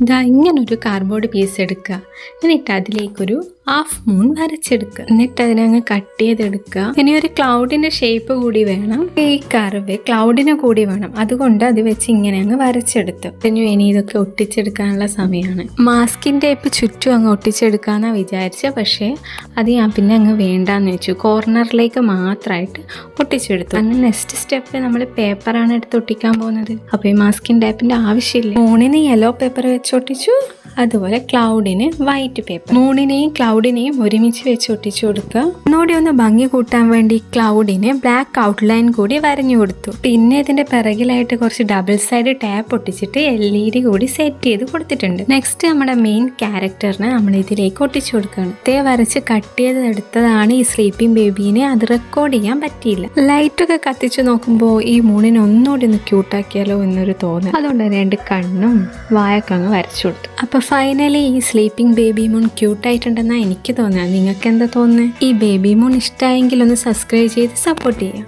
ഇതാ ഇങ്ങനൊരു cardboard piece എടുക്കുക. എന്നിട്ട് അതിലേക്കൊരു ഹാഫ് മൂൺ വരച്ചെടുക്കുക. എന്നിട്ട് അതിനങ്ങ് കട്ട് ചെയ്തെടുക്കുക. ഇനി ഒരു ക്ലൗഡിന്റെ ഷേപ്പ് കൂടി വേണം. ഈ കർവ് ക്ലൗഡിന് കൂടി വേണം. അതുകൊണ്ട് അത് വെച്ച് ഇങ്ങനെ അങ്ങ് വരച്ചെടുത്തു. ഇനി ഇതൊക്കെ ഒട്ടിച്ചെടുക്കാനുള്ള സമയമാണ്. മാസ്കിൻ ടേപ്പ് ചുറ്റും അങ്ങ് ഒട്ടിച്ചെടുക്കാന്നാ വിചാരിച്ച, പക്ഷേ അത് ഞാൻ പിന്നെ അങ്ങ് വേണ്ടാന്ന് വെച്ചു. കോർണറിലേക്ക് മാത്രമായിട്ട് ഒട്ടിച്ചെടുത്തു. അങ്ങനെ നെക്സ്റ്റ് സ്റ്റെപ്പ് നമ്മൾ പേപ്പറാണ് എടുത്ത് ഒട്ടിക്കാൻ പോകുന്നത്. അപ്പോൾ ഈ മാസ്കിൻ ടേപ്പിന്റെ ആവശ്യമില്ല. മൂണിന് യെല്ലോ പേപ്പർ വെച്ച് ഒട്ടിച്ചു, അതുപോലെ ക്ലൗഡിന് വൈറ്റ് പേപ്പർ. മൂണിനെയും ക്ലൗഡിനെയും ഒരുമിച്ച് വെച്ച് ഒട്ടിച്ചു കൊടുക്കുക. ഒന്നുകൂടി ഒന്ന് ഭംഗി കൂട്ടാൻ വേണ്ടി ക്ലൗഡിന് ബ്ലാക്ക് ഔട്ട്ലൈൻ കൂടി വരഞ്ഞു കൊടുത്തു. പിന്നെ ഇതിന്റെ പിറകിലായിട്ട് കുറച്ച് ഡബിൾ സൈഡ് ടാപ്പ് ഒട്ടിച്ചിട്ട് LED കൂടി സെറ്റ് ചെയ്ത് കൊടുത്തിട്ടുണ്ട്. നെക്സ്റ്റ് നമ്മുടെ മെയിൻ ക്യാരക്ടറിനെ നമ്മൾ ഇതിലേക്ക് ഒട്ടിച്ചു കൊടുക്കുകയാണ്. വരച്ച് കട്ട് ചെയ്ത് എടുത്തതാണ് ഈ സ്ലീപ്പിംഗ് ബേബീനെ. അത് റെക്കോർഡ് ചെയ്യാൻ പറ്റിയില്ല. ലൈറ്റൊക്കെ കത്തിച്ചു നോക്കുമ്പോൾ ഈ മൂണിനെ ഒന്നുകൂടി ഒന്ന് ക്യൂട്ടാക്കിയാലോ എന്നൊരു തോന്നൽ. അതുകൊണ്ട് 2 കണ്ണും വായൊക്കെ അങ്ങ് വരച്ചു കൊടുത്തു. അപ്പൊ ഫൈനലി ഈ സ്ലീപ്പിംഗ് ബേബി മൂൺ ക്യൂട്ടായിട്ടുണ്ടെന്നാണ് എനിക്ക് തോന്നുന്നത്. നിങ്ങൾക്ക് എന്താ തോന്നുന്നത്? ഈ ബേബി മൂൺ ഇഷ്ടമായെങ്കിൽ ഒന്ന് സബ്സ്ക്രൈബ് ചെയ്ത് സപ്പോർട്ട് ചെയ്യാം.